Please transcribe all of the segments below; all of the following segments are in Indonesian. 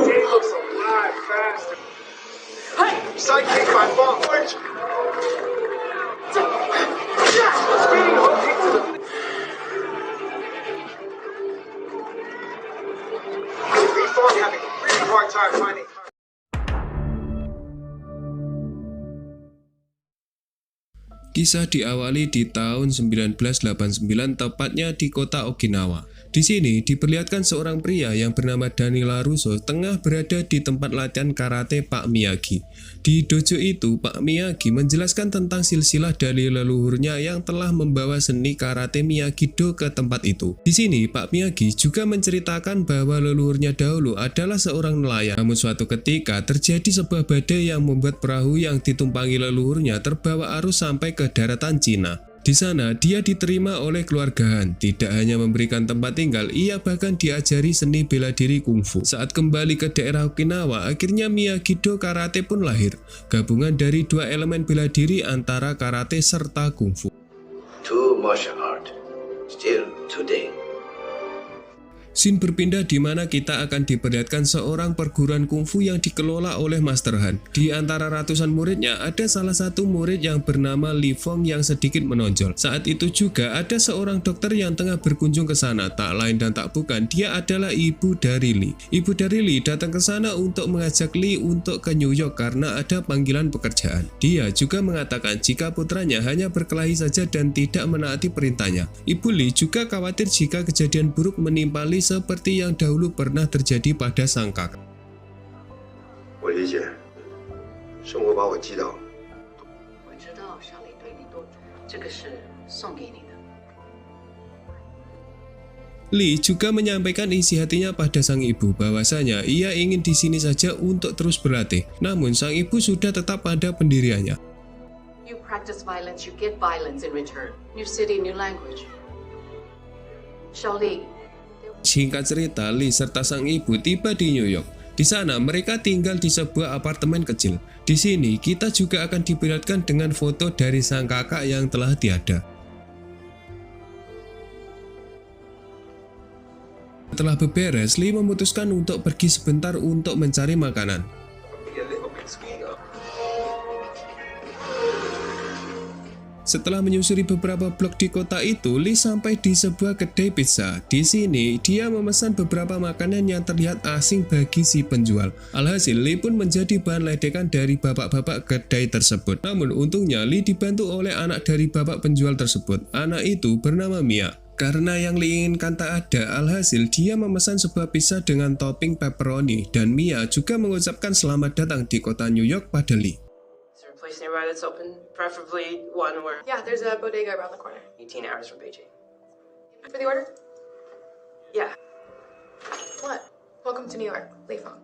Jay looks a lot faster. Hey! Sidekick by Ball. Speeding hook kick to the... Reform having a really hard time finding... Kisah diawali di tahun 1989, tepatnya di kota Okinawa. Di sini diperlihatkan seorang pria yang bernama Dani LaRusso tengah berada di tempat latihan karate Pak Miyagi. Di dojo itu, Pak Miyagi menjelaskan tentang silsilah dari leluhurnya yang telah membawa seni karate Miyagi-Do ke tempat itu. Di sini, Pak Miyagi juga menceritakan bahwa leluhurnya dahulu adalah seorang nelayan. Namun suatu ketika terjadi sebuah badai yang membuat perahu yang ditumpangi leluhurnya terbawa arus sampai ke daratan Cina. Di sana, dia diterima oleh keluarga Han. Tidak hanya memberikan tempat tinggal, ia bahkan diajari seni bela diri kungfu. Saat kembali ke daerah Okinawa, akhirnya Miyagi-Do karate pun lahir. Gabungan dari dua elemen bela diri antara karate serta kungfu. Two martial art, still today. Scene berpindah di mana kita akan diperlihatkan seorang perguruan kungfu yang dikelola oleh Master Han. Di antara ratusan muridnya, ada salah satu murid yang bernama Li Fong yang sedikit menonjol. Saat itu juga ada seorang dokter yang tengah berkunjung ke sana. Tak lain dan tak bukan, dia adalah ibu dari Li. Ibu dari Li datang ke sana untuk mengajak Li untuk ke New York karena ada panggilan pekerjaan. Dia juga mengatakan jika putranya hanya berkelahi saja dan tidak menaati perintahnya. Ibu Li juga khawatir jika kejadian buruk menimpa Li seperti yang dahulu pernah terjadi pada sang kakak. 我理解，生活把我击倒了。我知道小李对你多重，这个是送给你的。 Li juga menyampaikan isi hatinya pada sang ibu bahwasanya ia ingin di sini saja untuk terus berlatih. Namun sang ibu sudah tetap pada pendiriannya. You practice violence, you get violence in return. New city, new language. Xiaoli. Singkat cerita, Li serta sang ibu tiba di New York. Di sana mereka tinggal di sebuah apartemen kecil. Di sini kita juga akan diperlihatkan dengan foto dari sang kakak yang telah tiada. Setelah beberes, Li memutuskan untuk pergi sebentar untuk mencari makanan. Setelah menyusuri beberapa blok di kota itu, Li sampai di sebuah kedai pizza. Di sini, dia memesan beberapa makanan yang terlihat asing bagi si penjual. Alhasil, Li pun menjadi bahan ledekan dari bapak-bapak kedai tersebut. Namun untungnya, Li dibantu oleh anak dari bapak penjual tersebut. Anak itu bernama Mia. Karena yang Li inginkan tak ada, alhasil dia memesan sebuah pizza dengan topping pepperoni. Dan Mia juga mengucapkan selamat datang di kota New York pada Li. Place nearby that's open, preferably one where... Yeah, there's a bodega around the corner. 18 hours from Beijing. For the order? Yeah. What? Welcome to New York, Li Fong.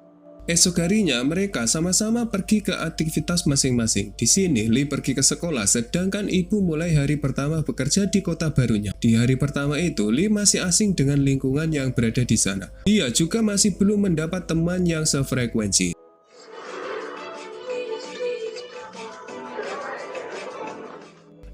Esok harinya mereka sama-sama pergi ke aktivitas masing-masing. Di sini Li pergi ke sekolah, sedangkan ibu mulai hari pertama bekerja di kota barunya. Di hari pertama itu, Li masih asing dengan lingkungan yang berada di sana. Dia juga masih belum mendapat teman yang sefrekuensi.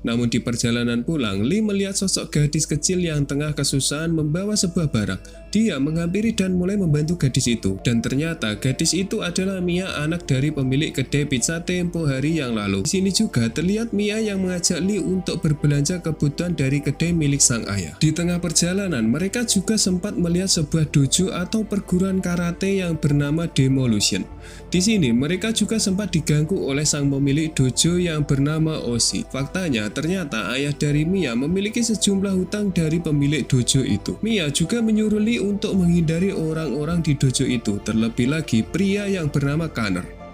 Namun di perjalanan pulang, Li melihat sosok gadis kecil yang tengah kesusahan membawa sebuah barang. Dia menghampiri dan mulai membantu gadis itu. Dan ternyata gadis itu adalah Mia, anak dari pemilik kedai pizza tempo hari yang lalu. Di sini juga terlihat Mia yang mengajak Li untuk berbelanja kebutuhan dari kedai milik sang ayah. Di tengah perjalanan, mereka juga sempat melihat sebuah dojo atau perguruan karate yang bernama Demolition. Di sini mereka juga sempat diganggu oleh sang pemilik dojo yang bernama Oshi. Faktanya, ternyata ayah dari Mia memiliki sejumlah hutang dari pemilik dojo itu. Mia juga menyuruh Li untuk menghindari orang-orang di dojo itu, terlebih lagi pria yang bernama Connor.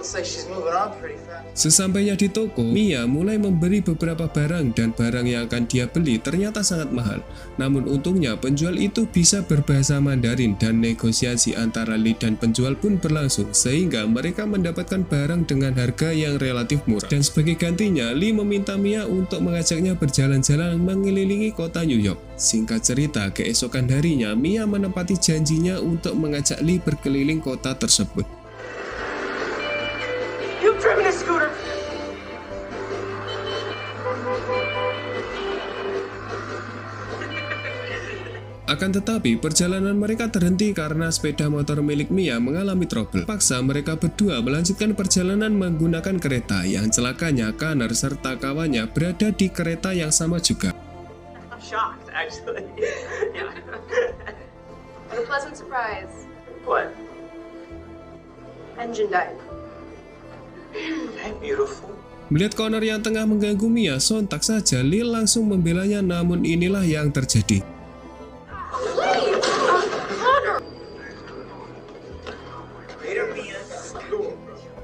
Looks like she's moving on pretty fast. Sesampainya di toko, Mia mulai memberi beberapa barang dan barang yang akan dia beli ternyata sangat mahal. Namun untungnya penjual itu bisa berbahasa Mandarin dan negosiasi antara Li dan penjual pun berlangsung sehingga mereka mendapatkan barang dengan harga yang relatif murah. Dan sebagai gantinya, Li meminta Mia untuk mengajaknya berjalan-jalan mengelilingi kota New York. Singkat cerita, keesokan harinya Mia menepati janjinya untuk mengajak Li berkeliling kota tersebut. You've driven a scooter! Akan tetapi, perjalanan mereka terhenti karena sepeda motor milik Mia mengalami trouble. Paksa mereka berdua melanjutkan perjalanan menggunakan kereta yang celakanya Connor serta kawannya berada di kereta yang sama juga. I'm shocked, actually. Yeah. What a pleasant surprise. What? Engine died. Hey, beautiful. Melihat Connor yang tengah mengganggu Mia, sontak saja Lee langsung membelanya, namun inilah yang terjadi.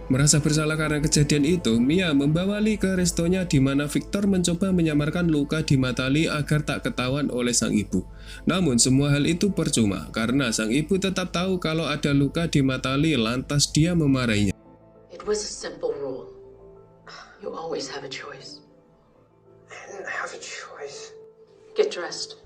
Merasa bersalah karena kejadian itu, Mia membawa Lee ke restonya di mana Victor mencoba menyamarkan luka di mata Lee agar tak ketahuan oleh sang ibu. Namun semua hal itu percuma karena sang ibu tetap tahu kalau ada luka di mata Lee, lantas dia memarahinya. It was a simple rule. You always have a choice. I didn't have a choice. Get dressed.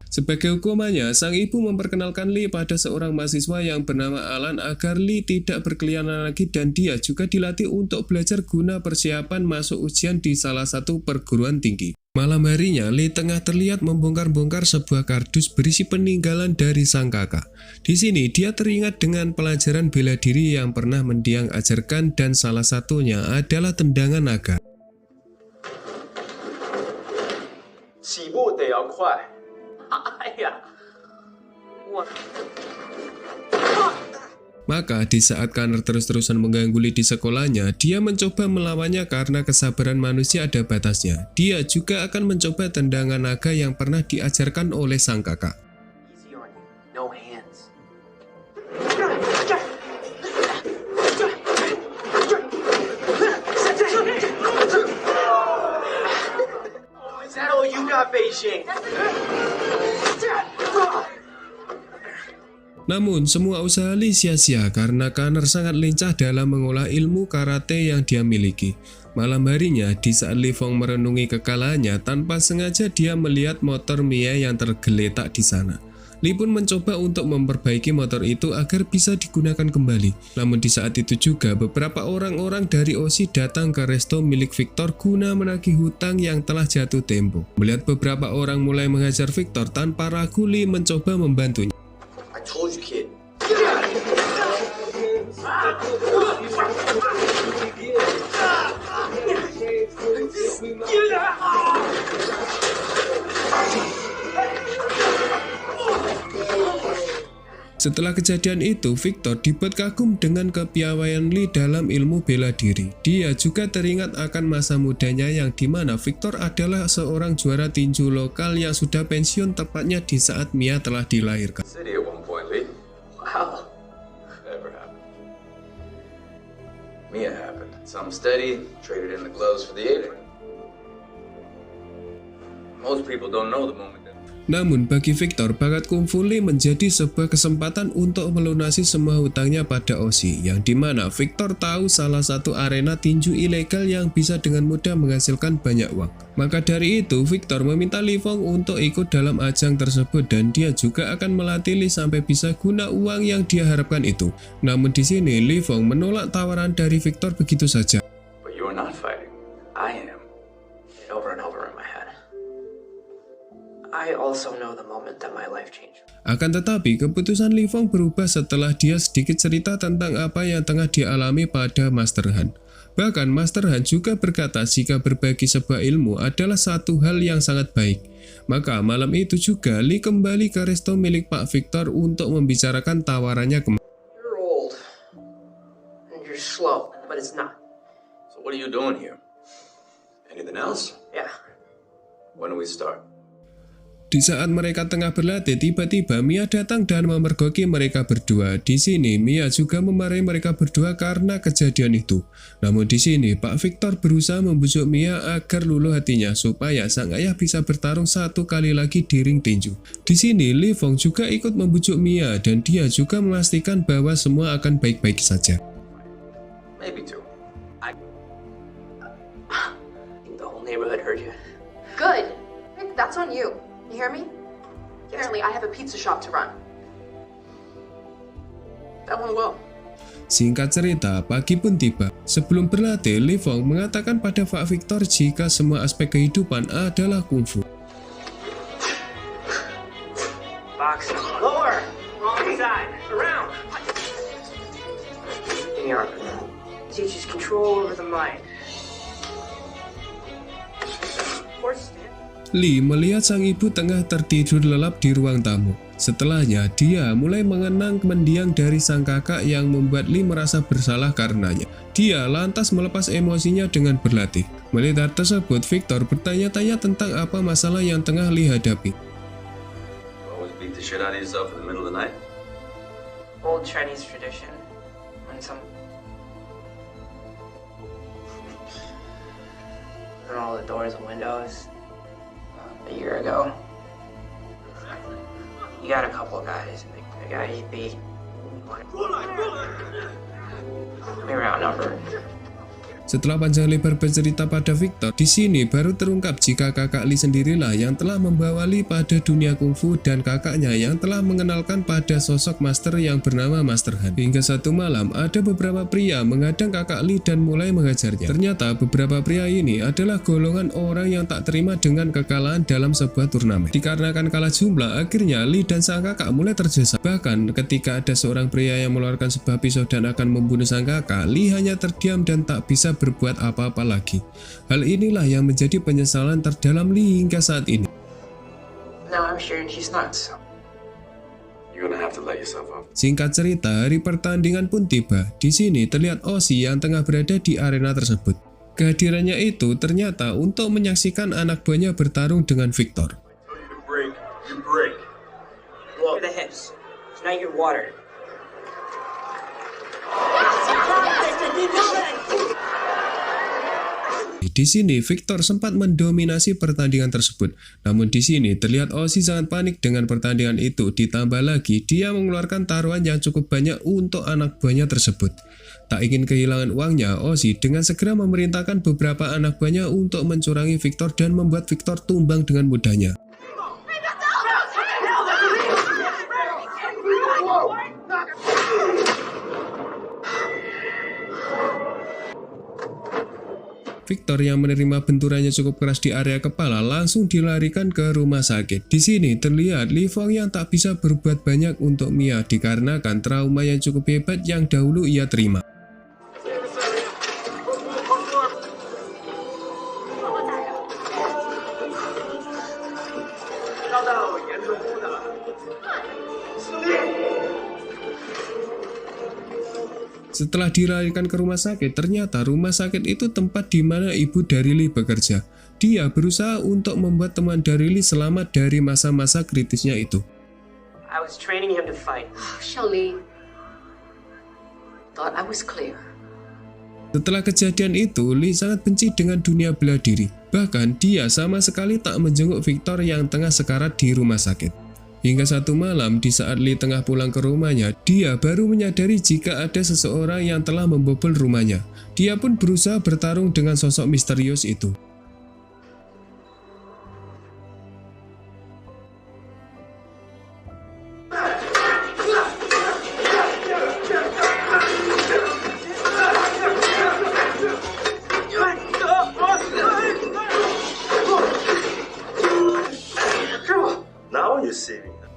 Sebagai hukumannya, sang ibu memperkenalkan Lee pada seorang mahasiswa yang bernama Alan agar Lee tidak berkeliaran lagi dan dia juga dilatih untuk belajar guna persiapan masuk ujian di salah satu perguruan tinggi. Malam harinya, Lee tengah terlihat membongkar-bongkar sebuah kardus berisi peninggalan dari sang kakak. Di sini, dia teringat dengan pelajaran bela diri yang pernah mendiang ajarkan dan salah satunya adalah tendangan naga. 起步得要快。哎呀，我 Maka di saat Connor terus-terusan mengganggu Lee di sekolahnya, dia mencoba melawannya karena kesabaran manusia ada batasnya. Dia juga akan mencoba tendangan naga yang pernah diajarkan oleh sang kakak. easy on you. No hands. Is that all you got, Beijing? Namun, semua usaha Lee sia-sia karena Connor sangat lincah dalam mengolah ilmu karate yang dia miliki. Malam harinya, di saat Lee Fong merenungi kekalahannya, tanpa sengaja dia melihat motor Mia yang tergeletak di sana. Lee pun mencoba untuk memperbaiki motor itu agar bisa digunakan kembali. Namun di saat itu juga, beberapa orang-orang dari OSI datang ke resto milik Victor guna menagih hutang yang telah jatuh tempo. Melihat beberapa orang mulai menghajar Victor, tanpa ragu Lee mencoba membantunya. I told you, kid. Setelah kejadian itu, Victor dibuat kagum dengan kepiawaian Lee dalam ilmu bela diri. Dia juga teringat akan masa mudanya yang dimana Victor adalah seorang juara tinju lokal yang sudah pensiun tepatnya di saat Mia telah dilahirkan. City at one point, Lee. Wow. Never happened. Mia happened. Some steady, traded in the gloves for the 8. Most people don't know the moment that... Namun bagi Victor, bakat kungfu Lee menjadi sebuah kesempatan untuk melunasi semua hutangnya pada OSI, yang dimana Victor tahu salah satu arena tinju ilegal yang bisa dengan mudah menghasilkan banyak uang. Maka dari itu, Victor meminta Lee Fong untuk ikut dalam ajang tersebut dan dia juga akan melatih Lee sampai bisa guna uang yang dia harapkan itu. Namun di sini, Lee Fong menolak tawaran dari Victor begitu saja. But you're not fighting. I am. Over and over in my head. I also know the moment that my life changed. Akan tetapi, keputusan Lee Fong berubah setelah dia sedikit cerita tentang apa yang tengah dialami pada Master Han. Bahkan Master Han juga berkata jika berbagi sebuah ilmu adalah satu hal yang sangat baik. Maka malam itu juga Lee kembali ke resto milik Pak Victor untuk membicarakan tawarannya kembali. You're old. And you're slow, but it's not. So what are you doing here? Anything else? Yeah. When do we start? Di saat mereka tengah berlatih, tiba-tiba Mia datang dan memergoki mereka berdua. Di sini, Mia juga memarahi mereka berdua karena kejadian itu. Namun di sini, Pak Victor berusaha membujuk Mia agar luluh hatinya supaya sang ayah bisa bertarung satu kali lagi di ring tinju. Di sini, Lee Fong juga ikut membujuk Mia dan dia juga memastikan bahwa semua akan baik-baik saja. Maybe 2. I think the whole neighborhood heard you. Good. Rick, that's on you. You hear me? Apparently, I have a pizza shop to run. That went well. Singkat cerita, pagi pun tiba. Sebelum berlatih, Lee Fong mengatakan pada Pak Victor jika semua aspek kehidupan adalah kungfu. CPR. Teaches control over the mind. Lee melihat sang ibu tengah tertidur lelap di ruang tamu. Setelahnya, dia mulai mengenang mendiang dari sang kakak yang membuat Lee merasa bersalah karenanya. Dia lantas melepas emosinya dengan berlatih. Melihat tersebut, Victor bertanya-tanya tentang apa masalah yang tengah Lee hadapi. Always beat the shit out of yourself in the middle of the night? Old Chinese tradition. When all the doors and windows. A year ago. You got a couple of guys, and the guy he beat. We were outnumbered. Setelah panjang lebar bercerita pada Victor, di sini baru terungkap jika kakak Lee sendirilah yang telah membawa Lee pada dunia kungfu dan kakaknya yang telah mengenalkan pada sosok master yang bernama Master Han. Hingga satu malam, ada beberapa pria menghadang kakak Lee dan mulai mengajarnya. Ternyata beberapa pria ini adalah golongan orang yang tak terima dengan kekalahan dalam sebuah turnamen. Dikarenakan kalah jumlah, akhirnya Lee dan sang kakak mulai tergesa. Bahkan ketika ada seorang pria yang mengeluarkan sebuah pisau dan akan membunuh sang kakak, Lee hanya terdiam dan tak bisa berbuat apa-apa lagi. Hal inilah yang menjadi penyesalan terdalam Lee hingga saat ini. No, I'm sure she's nuts. You're gonna have to let yourself up. Singkat cerita, hari pertandingan pun tiba. Di sini terlihat Ozzy yang tengah berada di arena tersebut. Kehadirannya itu ternyata untuk menyaksikan anak buahnya bertarung dengan Victor. You break. You break. Look at the hips. Tonight you're water. Di sini Victor sempat mendominasi pertandingan tersebut. Namun di sini terlihat Ozzy sangat panik dengan pertandingan itu. Ditambah lagi dia mengeluarkan taruhan yang cukup banyak untuk anak buahnya tersebut. Tak ingin kehilangan uangnya, Ozzy dengan segera memerintahkan beberapa anak buahnya untuk mencurangi Victor dan membuat Victor tumbang dengan mudahnya. Victor yang menerima benturannya cukup keras di area kepala langsung dilarikan ke rumah sakit. Di sini terlihat Lee Fong yang tak bisa berbuat banyak untuk Mia dikarenakan trauma yang cukup hebat yang dahulu ia terima. Setelah dilarikan ke rumah sakit, ternyata rumah sakit itu tempat di mana ibu dari Lee bekerja. Dia berusaha untuk membuat teman dari Lee selamat dari masa-masa kritisnya itu. I was training him to fight. Xiaoli, thought I was clear. Setelah kejadian itu, Lee sangat benci dengan dunia bela diri. Bahkan dia sama sekali tak menjenguk Victor yang tengah sekarat di rumah sakit. Hingga satu malam di saat Lee tengah pulang ke rumahnya, dia baru menyadari jika ada seseorang yang telah membobol rumahnya. Dia pun berusaha bertarung dengan sosok misterius itu.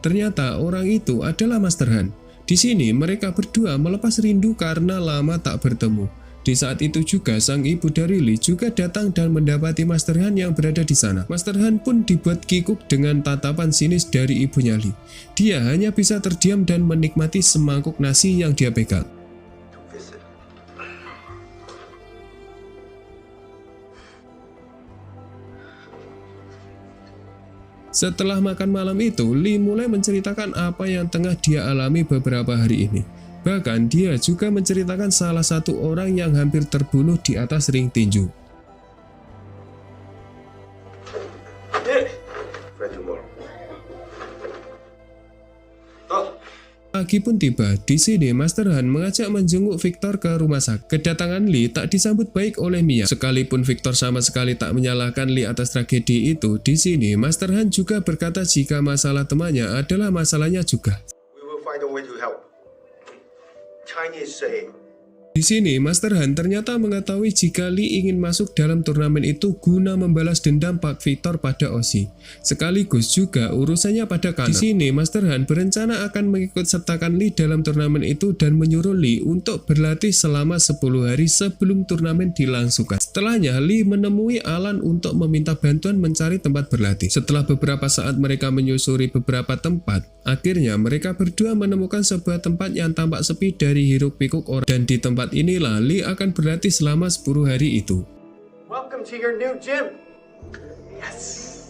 Ternyata orang itu adalah Master Han. Di sini mereka berdua melepas rindu karena lama tak bertemu. Di saat itu juga sang ibu dari Lee juga datang dan mendapati Master Han yang berada di sana. Master Han pun dibuat kikuk dengan tatapan sinis dari ibunya Lee. Dia hanya bisa terdiam dan menikmati semangkuk nasi yang dia pegang. Setelah makan malam itu, Lee mulai menceritakan apa yang tengah dia alami beberapa hari ini. Bahkan dia juga menceritakan salah satu orang yang hampir terbunuh di atas ring tinju. Pagi pun tiba. Di sini Master Han mengajak menjenguk Victor ke rumah sakit. Kedatangan Lee tak disambut baik oleh Mia. Sekalipun Victor sama sekali tak menyalahkan Lee atas tragedi itu, di sini Master Han juga berkata jika masalah temannya adalah masalahnya juga. We will find a way to help. Chinese say, Di sini, Master Han ternyata mengetahui jika Lee ingin masuk dalam turnamen itu guna membalas dendam Pak Victor pada Ozzy. Sekaligus juga urusannya pada Connor. Di sini, Master Han berencana akan mengikut sertakan Lee dalam turnamen itu dan menyuruh Lee untuk berlatih selama 10 hari sebelum turnamen dilangsungkan. Setelahnya, Lee menemui Alan untuk meminta bantuan mencari tempat berlatih. Setelah beberapa saat mereka menyusuri beberapa tempat, akhirnya mereka berdua menemukan sebuah tempat yang tampak sepi dari hiruk-pikuk orang, dan di tempat inilah Lee akan berlatih selama 10 hari itu. Welcome to your new gym. Yes.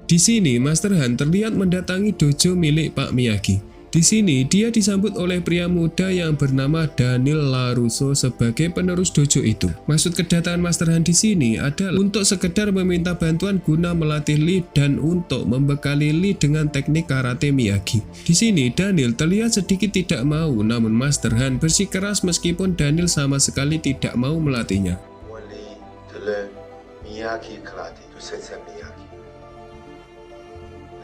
Di sini, Master Han terlihat mendatangi dojo milik Pak Miyagi. Di sini, dia disambut oleh pria muda yang bernama Daniel LaRusso sebagai penerus dojo itu. Maksud kedatangan Master Han di sini adalah untuk sekedar meminta bantuan guna melatih Lee dan untuk membekali Lee dengan teknik karate Miyagi. Di sini, Daniel terlihat sedikit tidak mau, namun Master Han bersikeras meskipun Daniel sama sekali tidak mau melatihnya. Want Lee to learn Miyagi karate to Sensei Miyagi.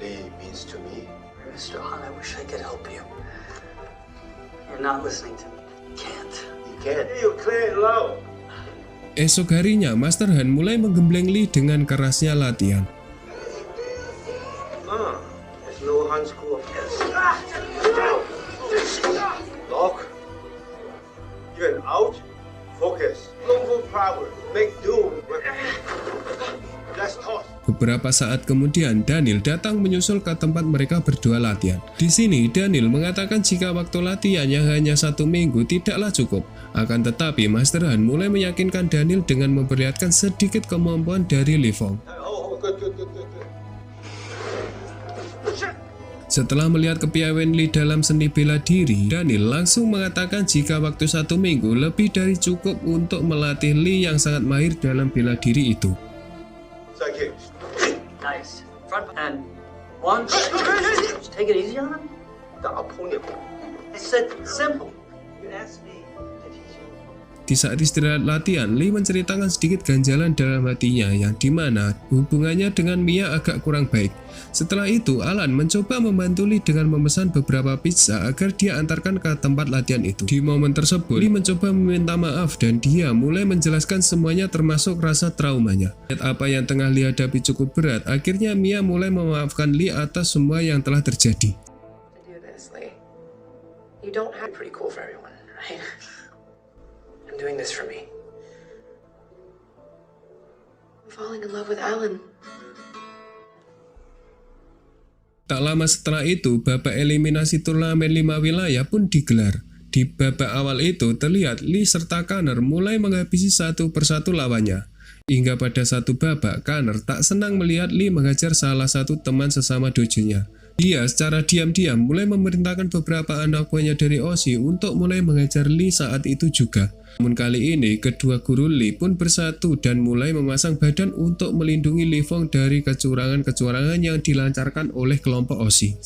Lee means to me. Mr. Han, I wish I could help you. You're not listening to me. You can't. He can. You clear it low. Esok harinya, Master Han mulai menggembleng Lee dengan kerasnya latihan. There's no Han school of this. Lock. You're out. Focus. Kung Fu power. Make do. Let's toss. Beberapa saat kemudian, Daniel datang menyusul ke tempat mereka berdua latihan. Di sini, Daniel mengatakan jika waktu latihannya hanya 1 minggu tidaklah cukup. Akan tetapi, Master Han mulai meyakinkan Daniel dengan memperlihatkan sedikit kemampuan dari Lee Fong. Good. Setelah melihat kepiawaian Lee dalam seni bela diri, Daniel langsung mengatakan jika waktu 1 minggu lebih dari cukup untuk melatih Lee yang sangat mahir dalam bela diri itu. Nice. Front and one. Just take it easy on him. I said simple. You asked me to teach you. Di saat istirahat latihan, Lee menceritakan sedikit ganjalan dalam hatinya yang dimana hubungannya dengan Mia agak kurang baik. Setelah itu, Alan mencoba membantu Lee dengan memesan beberapa pizza agar dia antarkan ke tempat latihan itu. Di momen tersebut, Lee mencoba meminta maaf dan dia mulai menjelaskan semuanya termasuk rasa traumanya. Lihat apa yang tengah Lee hadapi cukup berat, akhirnya Mia mulai memaafkan Lee atas semua yang telah terjadi. Do this, Lee. You don't have pretty cool for everyone, right? I'm doing this for me. I'm falling in love with Alan. Tak lama setelah itu, babak eliminasi turnamen 5 wilayah pun digelar. Di babak awal itu, terlihat Lee serta Connor mulai menghabisi satu persatu lawannya. Hingga pada satu babak, Connor tak senang melihat Lee menghajar salah satu teman sesama dojonya. Dia secara diam-diam mulai memerintahkan beberapa anak buahnya dari Ozzy untuk mulai menghajar Lee saat itu juga. Namun kali ini, kedua guru Lee pun bersatu dan mulai memasang badan untuk melindungi Lee Fong dari kecurangan-kecurangan yang dilancarkan oleh kelompok Ozzy.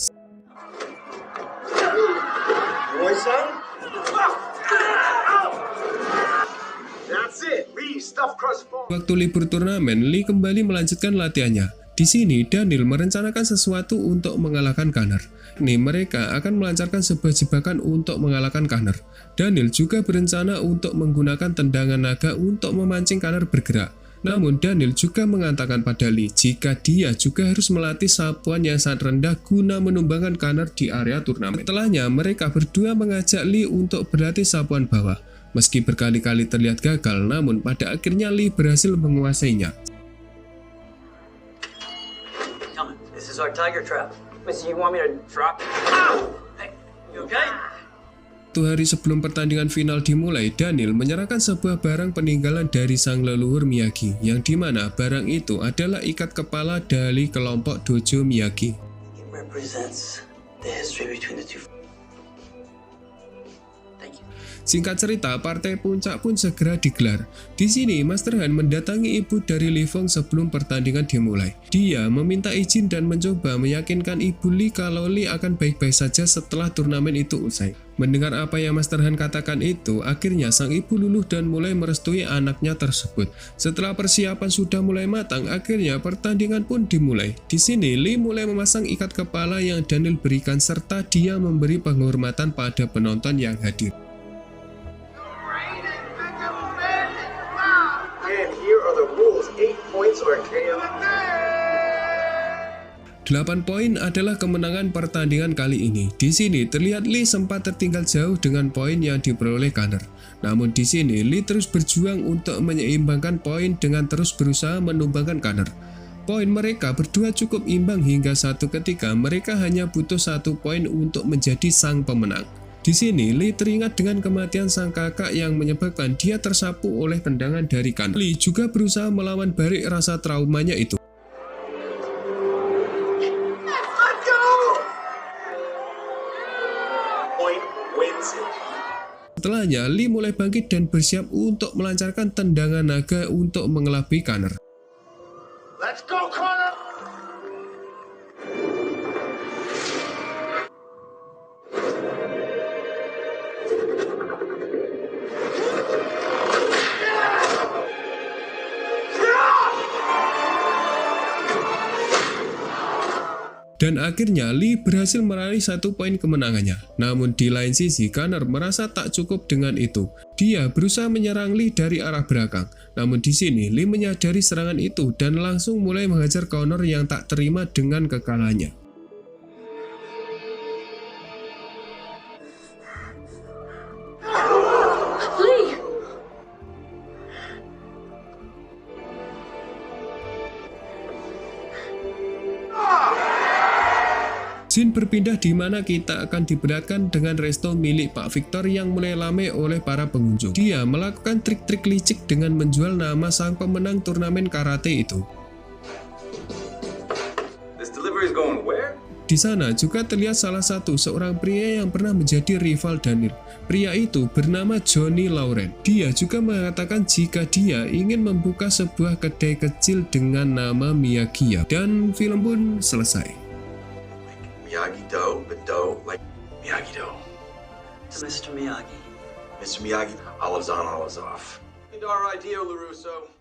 Waktu libur turnamen, Lee kembali melanjutkan latihannya. Di sini, Daniel merencanakan sesuatu untuk mengalahkan Connor. Mereka akan melancarkan sebuah jebakan untuk mengalahkan Connor. Daniel juga berencana untuk menggunakan tendangan naga untuk memancing Connor bergerak. Namun, Daniel juga mengatakan pada Lee jika dia juga harus melatih sapuan yang sangat rendah guna menumbangkan Connor di area turnamen. Setelahnya, mereka berdua mengajak Lee untuk berlatih sapuan bawah. Meski berkali-kali terlihat gagal, namun pada akhirnya Lee berhasil menguasainya. This is our tiger trap. Mister, you want me to drop? Hey, you okay? 1 hari sebelum pertandingan final dimulai, Daniel menyerahkan sebuah barang peninggalan dari sang leluhur Miyagi, yang dimana barang itu adalah ikat kepala dari kelompok dojo Miyagi. It represents the history between the two. Thank you. Singkat cerita, partai puncak pun segera digelar. Di sini, Master Han mendatangi ibu dari Lee Fong sebelum pertandingan dimulai. Dia meminta izin dan mencoba meyakinkan ibu Lee kalau Lee akan baik-baik saja setelah turnamen itu usai. Mendengar apa yang Master Han katakan itu, akhirnya sang ibu luluh dan mulai merestui anaknya tersebut. Setelah persiapan sudah mulai matang, akhirnya pertandingan pun dimulai. Di sini, Lee mulai memasang ikat kepala yang Daniel berikan serta dia memberi penghormatan pada penonton yang hadir. or KO. 8 poin adalah kemenangan pertandingan kali ini. Di sini terlihat Lee sempat tertinggal jauh dengan poin yang diperoleh Conor. Namun di sini Lee terus berjuang untuk menyeimbangkan poin dengan terus berusaha menumbangkan Conor. Poin mereka berdua cukup imbang hingga satu ketika mereka hanya butuh 1 poin untuk menjadi sang pemenang. Di sini Lee teringat dengan kematian sang kakak yang menyebabkan dia tersapu oleh tendangan dari Conor. Lee juga berusaha melawan balik rasa traumanya itu. Setelahnya, Lee mulai bangkit dan bersiap untuk melancarkan tendangan naga untuk mengelabui Conor. Let's go, Conor! Dan akhirnya Lee berhasil meraih 1 poin kemenangannya. Namun di lain sisi, Conor merasa tak cukup dengan itu. Dia berusaha menyerang Lee dari arah belakang. Namun di sini Lee menyadari serangan itu dan langsung mulai menghajar Conor yang tak terima dengan kekalahannya. Scene berpindah di mana kita akan diberatkan dengan resto milik Pak Victor yang mulai ramai oleh para pengunjung. Dia melakukan trik-trik licik dengan menjual nama sang pemenang turnamen karate itu. This delivery is going where? Di sana juga terlihat salah satu seorang pria yang pernah menjadi rival Daniel. Pria itu bernama Johnny Lauren. Dia juga mengatakan jika dia ingin membuka sebuah kedai kecil dengan nama Miyagi-Do. Dan film pun selesai. Miyagi-Do, but Do like Miyagi-Do. To Mr. Miyagi. Mr. Miyagi, olives on, olives off. Our idea, LaRusso.